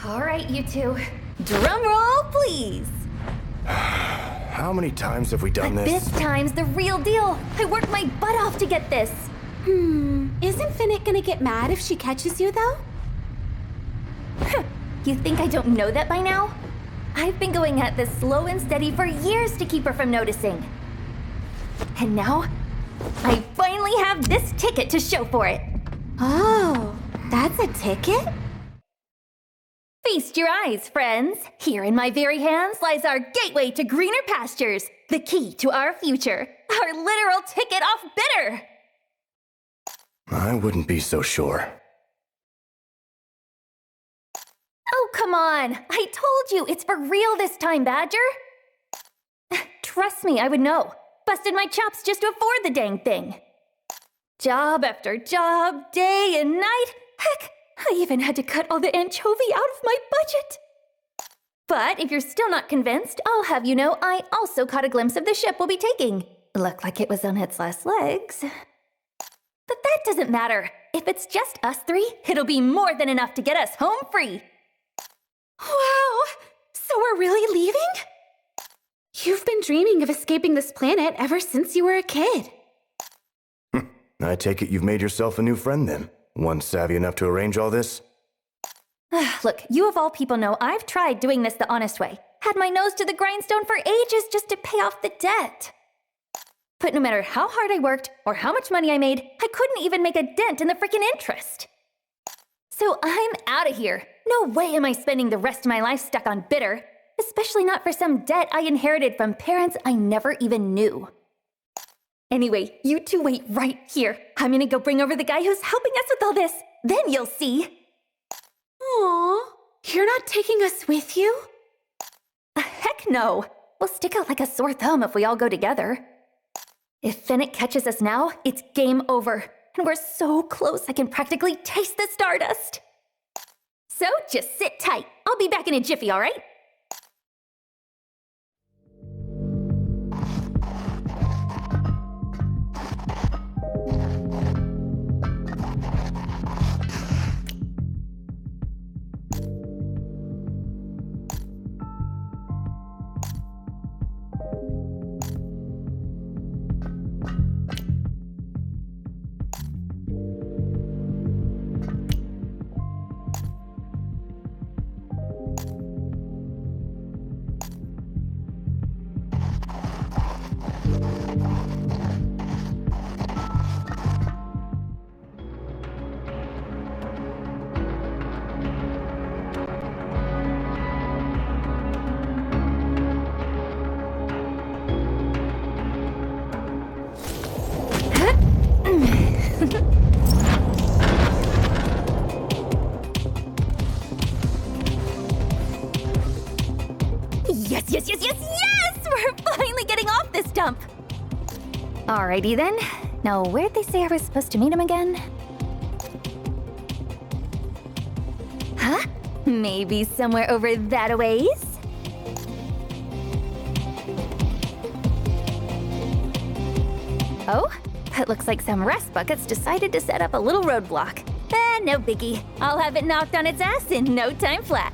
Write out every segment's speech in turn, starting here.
All right, you two. Drum roll, please. How many times have we done But this? this time's the real deal. I worked my butt off to get this. Isn't Finnick gonna get mad if she catches you, though? You think I don't know that by now? I've been going at this slow and steady for years to keep her from noticing. And now, I finally have this ticket to show for it. Oh, that's a ticket? Feast your eyes, friends. Here in my very hands lies our gateway to greener pastures, the key to our future, our literal ticket off bitter. I wouldn't be so sure. Oh, come on. I told you it's for real this time, Badger. Trust me, I would know. Busted my chops just to afford the dang thing. Job after job, day and night. Heck, I even had to cut all the anchovy out of my budget. But if you're still not convinced, I'll have you know I also caught a glimpse of the ship we'll be taking. Looked like it was on its last legs. But that doesn't matter. If it's just us three, it'll be more than enough to get us home free. Wow! So we're really leaving? You've been dreaming of escaping this planet ever since you were a kid. I take it you've made yourself a new friend then. One savvy enough to arrange all this? Look, you of all people know I've tried doing this the honest way. Had my nose to the grindstone for ages just to pay off the debt. But no matter how hard I worked or how much money I made, I couldn't even make a dent in the freaking interest. So I'm out of here. No way am I spending the rest of my life stuck on bitter. Especially not for some debt I inherited from parents I never even knew. Anyway, you two wait right here. I'm gonna go bring over the guy who's helping us with all this. Then you'll see. Aw, you're not taking us with you? Heck no. We'll stick out like a sore thumb if we all go together. If Finnick catches us now, it's game over. And we're so close I can practically taste the stardust. So just sit tight. I'll be back in a jiffy, all right? Yes! We're finally getting off this dump! Alrighty then. Now, where'd they say I was supposed to meet him again? Huh? Maybe somewhere over that a ways? Oh? It looks like some rust buckets decided to set up a little roadblock. No biggie. I'll have it knocked on its ass in no time flat.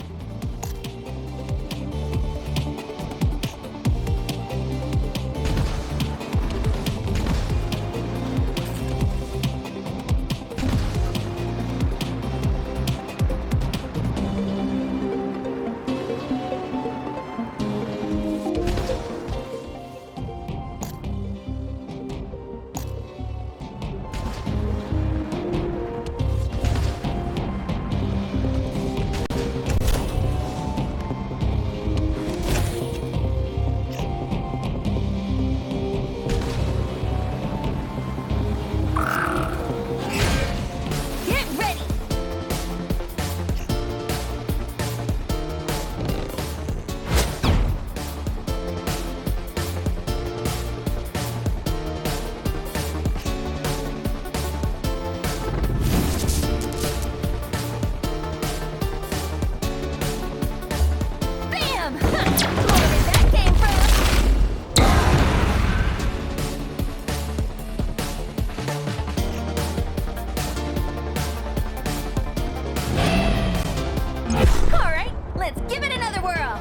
Let's give it another whirl.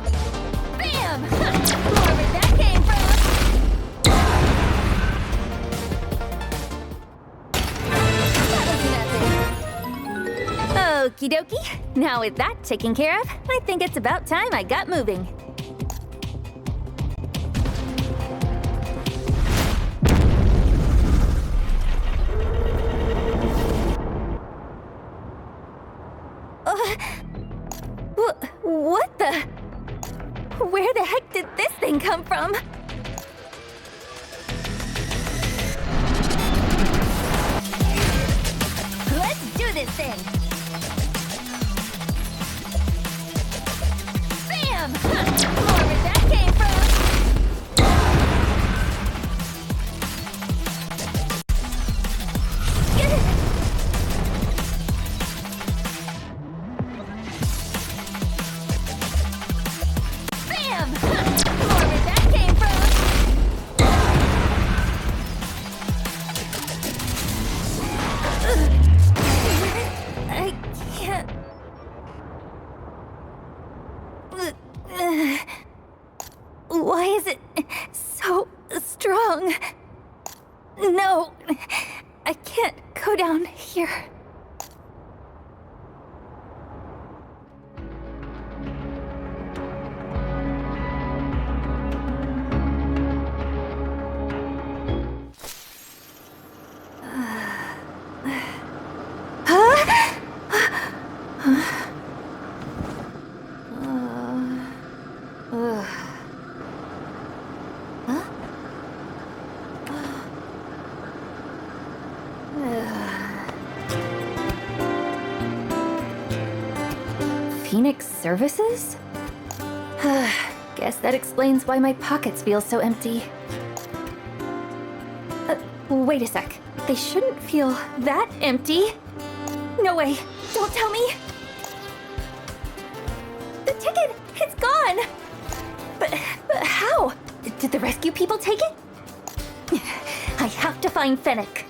Bam! More where that came from. That was nothing. Okie dokie. Now with that taken care of, I think it's about time I got moving. What the? Where the heck did this thing come from? Let's do this thing! Bam! More where that came from! Why is it so strong? No, I can't go down here. Phoenix Services? Guess that explains why my pockets feel so empty. Wait a sec. They shouldn't feel that empty. No way. Don't tell me. The ticket! It's gone! But how? Did the rescue people take it? I have to find Fennec.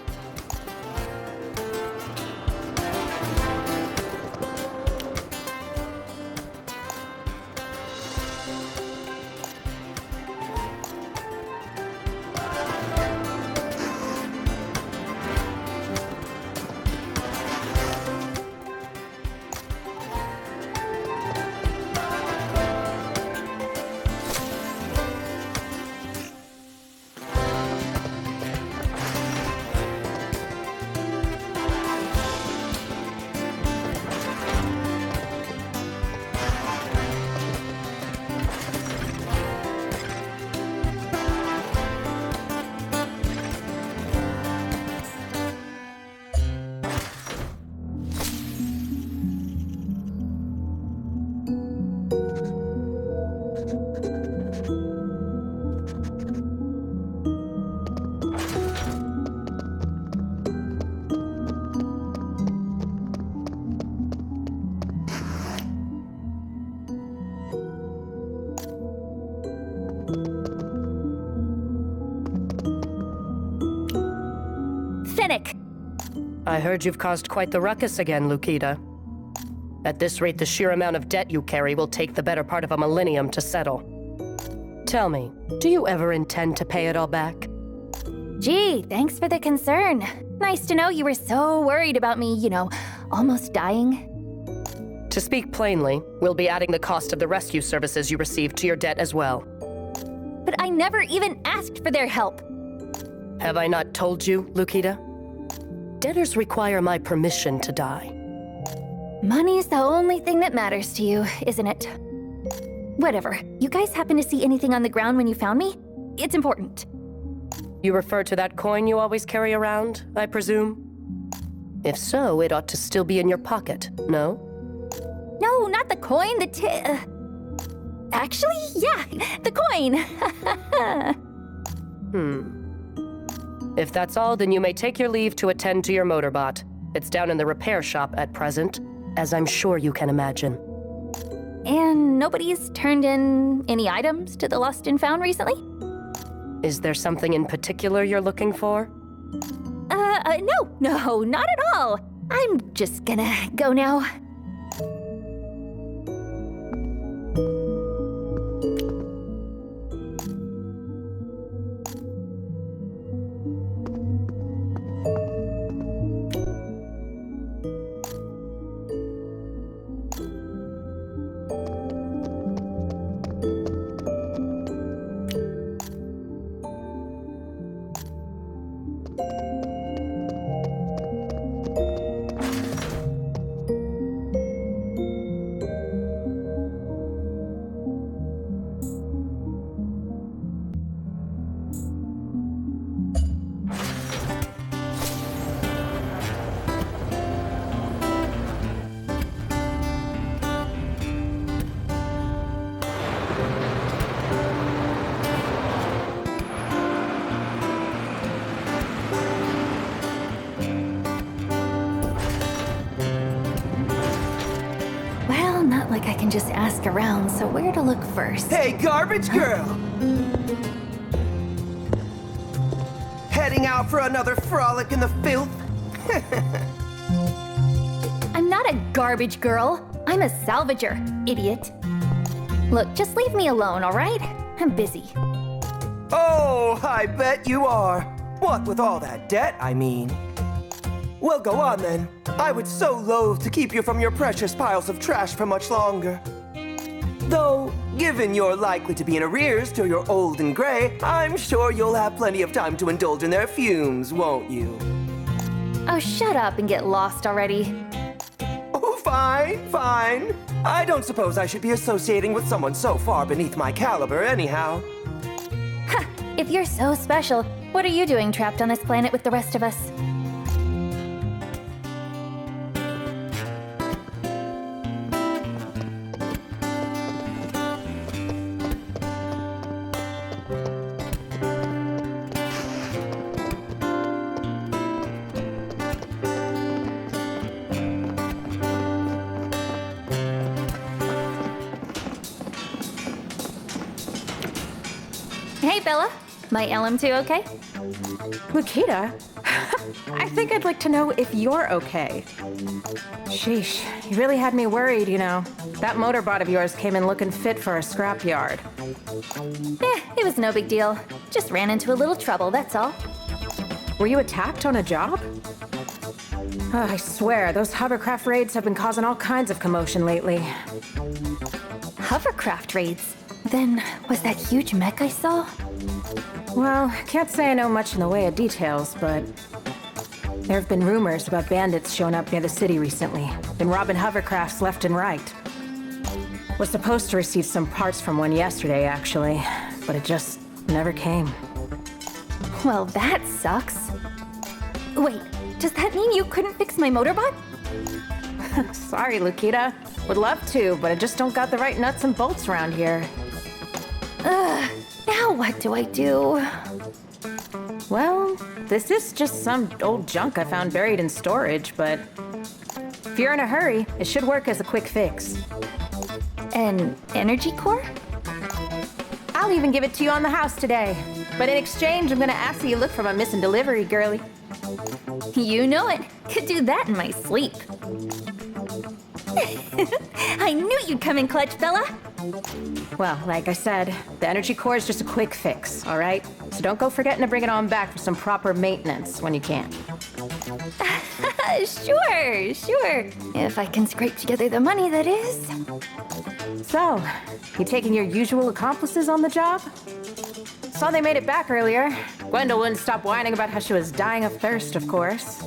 Fennec! I heard you've caused quite the ruckus again, Lukita. At this rate, the sheer amount of debt you carry will take the better part of a millennium to settle. Tell me, do you ever intend to pay it all back? Gee, thanks for the concern. Nice to know you were so worried about me, almost dying. To speak plainly, we'll be adding the cost of the rescue services you received to your debt as well. But I never even asked for their help. Have I not told you, Lukita? Debtors require my permission to die. Money's the only thing that matters to you, isn't it? Whatever. You guys happen to see anything on the ground when you found me? It's important. You refer to that coin you always carry around, I presume? If so, it ought to still be in your pocket, no? No, not the coin, Actually, yeah, the coin! If that's all, then you may take your leave to attend to your motorbot. It's down in the repair shop at present, as I'm sure you can imagine. And nobody's turned in any items to the Lost and Found recently? Is there something in particular you're looking for? No, not at all. I'm just gonna go now. just ask around, so where to look first? Hey, garbage girl! Heading out for another frolic in the filth? I'm not a garbage girl. I'm a salvager, idiot. Look, just leave me alone, all right? I'm busy. Oh, I bet you are. What with all that debt, I mean. Well, go on then. I would so loathe to keep you from your precious piles of trash for much longer. Though, given you're likely to be in arrears till you're old and gray, I'm sure you'll have plenty of time to indulge in their fumes, won't you? Oh, shut up and get lost already. Oh, fine, fine. I don't suppose I should be associating with someone so far beneath my caliber anyhow. Ha! If you're so special, what are you doing trapped on this planet with the rest of us? Hey, Bella. My LM2 okay? Lukita, I think I'd like to know if you're okay. Sheesh, you really had me worried, you know. That motorbot of yours came in looking fit for a scrapyard. It was no big deal. Just ran into a little trouble, that's all. Were you attacked on a job? Oh, I swear, those hovercraft raids have been causing all kinds of commotion lately. Hovercraft raids? Then, was that huge mech I saw? Well, can't say I know much in the way of details, but there have been rumors about bandits showing up near the city recently. Been robbing hovercrafts left and right. Was supposed to receive some parts from one yesterday, actually, but it just never came. Well, that sucks. Wait, does that mean you couldn't fix my motorbot? Sorry, Lukita. Would love to, but I just don't got the right nuts and bolts around here. Ugh, now what do I do? Well, this is just some old junk I found buried in storage, but if you're in a hurry, it should work as a quick fix. An energy core? I'll even give it to you on the house today. But in exchange, I'm gonna ask that you look for my missing delivery, girlie. You know it. Could do that in my sleep. I knew you'd come in clutch, Bella. Well, like I said, the energy core is just a quick fix, all right? So don't go forgetting to bring it on back for some proper maintenance when you can. Sure. If I can scrape together the money, that is. So, you taking your usual accomplices on the job? Saw they made it back earlier. Gwendol wouldn't stop whining about how she was dying of thirst, of course.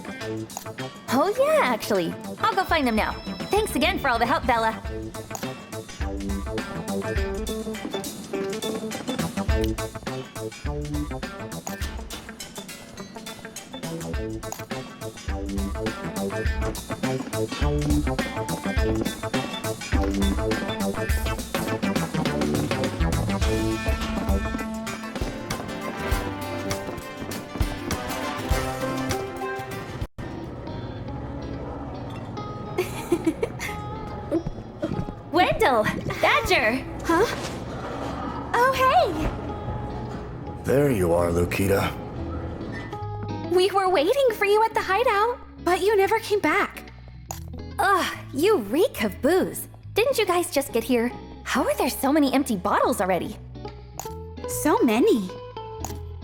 Oh yeah, actually. I'll go find them now. Thanks again for all the help, Bella. Wendell! Badger! Huh? Oh, hey! There you are, Lukita. We were waiting for you at the hideout, but you never came back. Ugh, you reek of booze. Didn't you guys just get here? How are there so many empty bottles already? So many.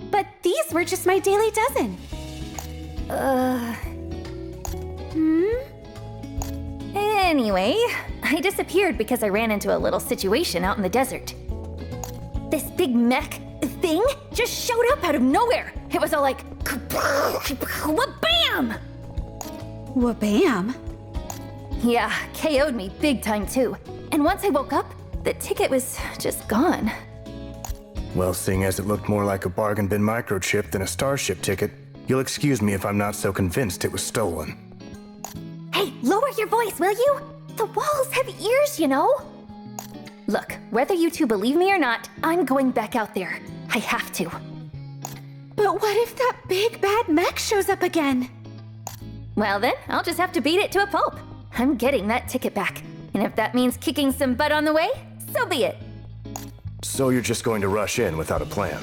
But these were just my daily dozen. Anyway, I disappeared because I ran into a little situation out in the desert. This big mech thing just showed up out of nowhere. It was all like, wha-bam! Wha-bam? Yeah, KO'd me big time too. And once I woke up, the ticket was just gone. Well, seeing as it looked more like a bargain bin microchip than a Starship ticket, you'll excuse me if I'm not so convinced it was stolen. Hey, lower your voice, will you? The walls have ears, you know. Look, whether you two believe me or not, I'm going back out there. I have to. But what if that big bad mech shows up again? Well then, I'll just have to beat it to a pulp. I'm getting that ticket back. And if that means kicking some butt on the way, so be it. So you're just going to rush in without a plan?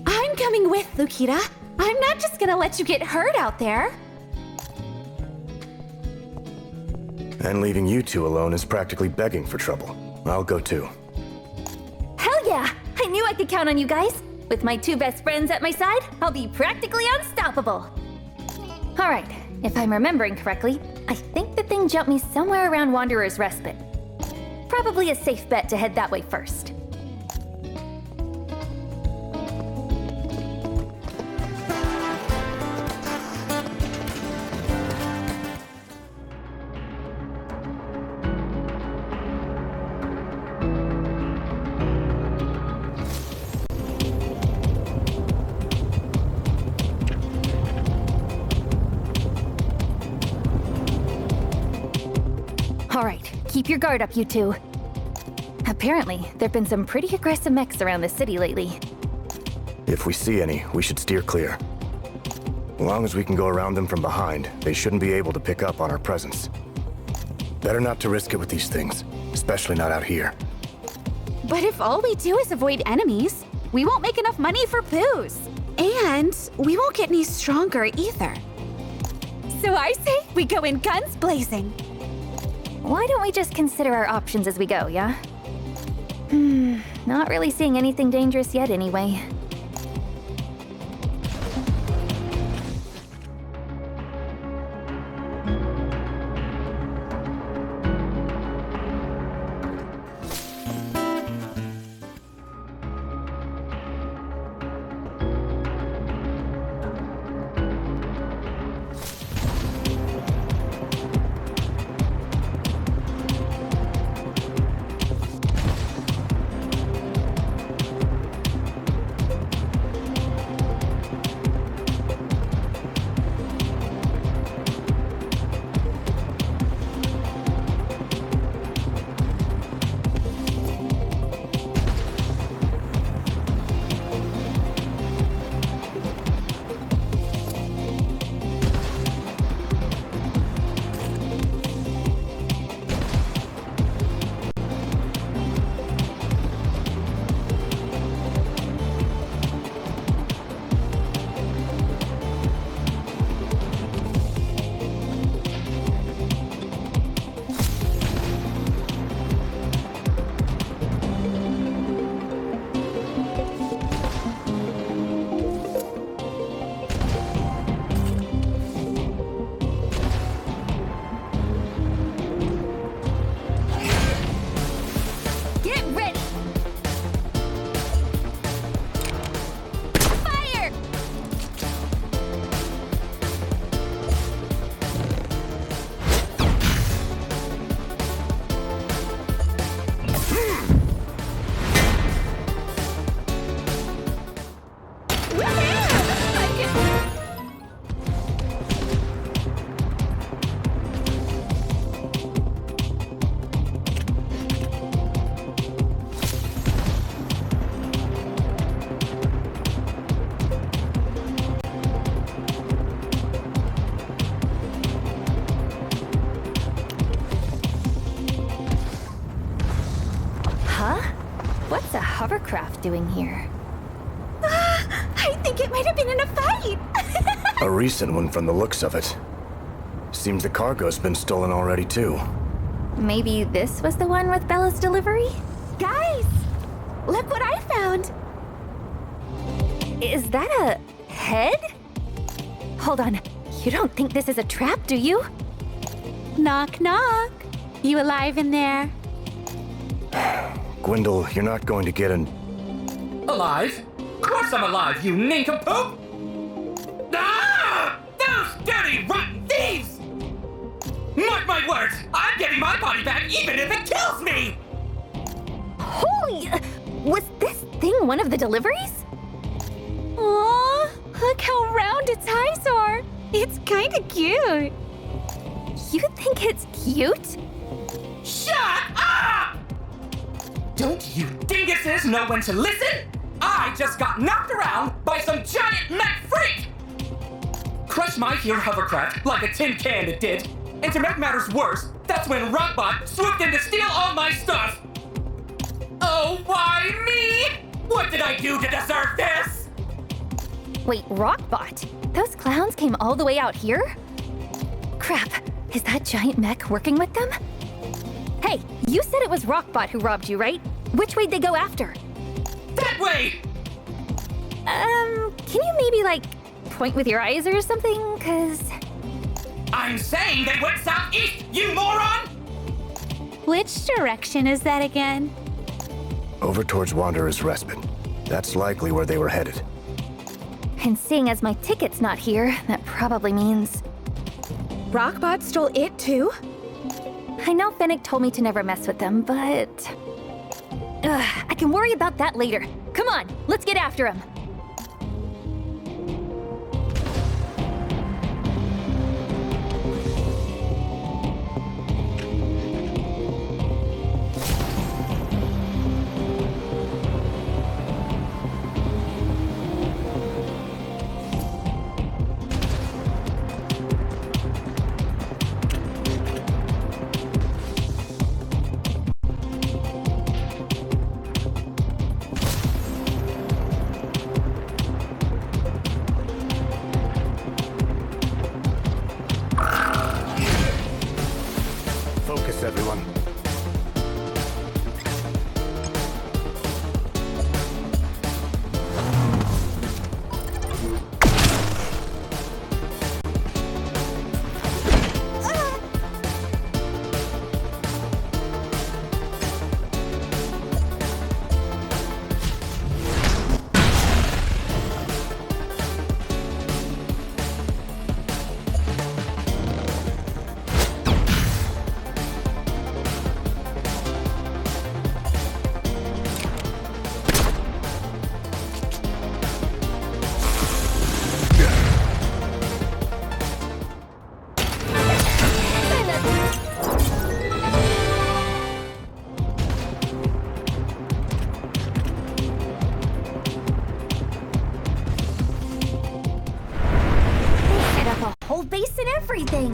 I'm coming with, Lukita. I'm not just gonna let you get hurt out there. And leaving you two alone is practically begging for trouble. I'll go too. Hell yeah! I knew I could count on you guys. With my 2 best friends at my side, I'll be practically unstoppable. Alright, if I'm remembering correctly, I think the thing jumped me somewhere around Wanderer's Respite. Probably a safe bet to head that way first. Alright, keep your guard up, you two. Apparently, there've been some pretty aggressive mechs around the city lately. If we see any, we should steer clear. As long as we can go around them from behind, they shouldn't be able to pick up on our presence. Better not to risk it with these things, especially not out here. But if all we do is avoid enemies, we won't make enough money for booze. And we won't get any stronger either. So I say we go in guns blazing. Why don't we just consider our options as we go, yeah? Not really seeing anything dangerous yet anyway. What's a hovercraft doing here? I think it might have been in a fight. A recent one from the looks of it. Seems the cargo's been stolen already too. Maybe this was the one with Bella's delivery? Guys, look what I found. Is that a head? Hold on. You don't think this is a trap, do you? Knock, knock. You alive in there? Gwendol, you're not going to get an... Alive? Of course I'm alive, you nincompoop! Ah! Those dirty, rotten thieves! Mark my words, I'm getting my body back even if it kills me! Holy... was this thing one of the deliveries? Aw, look how round its eyes are. It's kinda cute. You think it's cute? Shut up! Don't you dinguses know when to listen? I just got knocked around by some giant mech freak! Crushed my here hovercraft like a tin can it did, and to make matters worse, That's when Rockbot swooped in to steal all my stuff! Oh, why me? What did I do to deserve this? Wait, Rockbot? Those clowns came all the way out here? Crap, is that giant mech working with them? Hey, you said it was Rockbot who robbed you, right? Which way'd they go after? That way! Can you maybe, like, point with your eyes or something? 'Cause... I'm saying they went southeast, you moron! Which direction is that again? Over towards Wanderer's Respite. That's likely where they were headed. And seeing as my ticket's not here, that probably means... Rockbot stole it too? I know Fennec told me to never mess with them, but... I can worry about that later. Come on, let's get after him. Focus, everyone. Base and everything.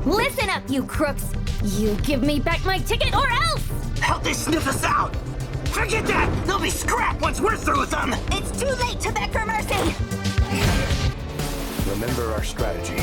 Listen up, you crooks. You give me back my ticket or else! How'd they sniff us out? Forget that! They'll be scrap once we're through with them! It's too late to beg for mercy. Remember our strategy.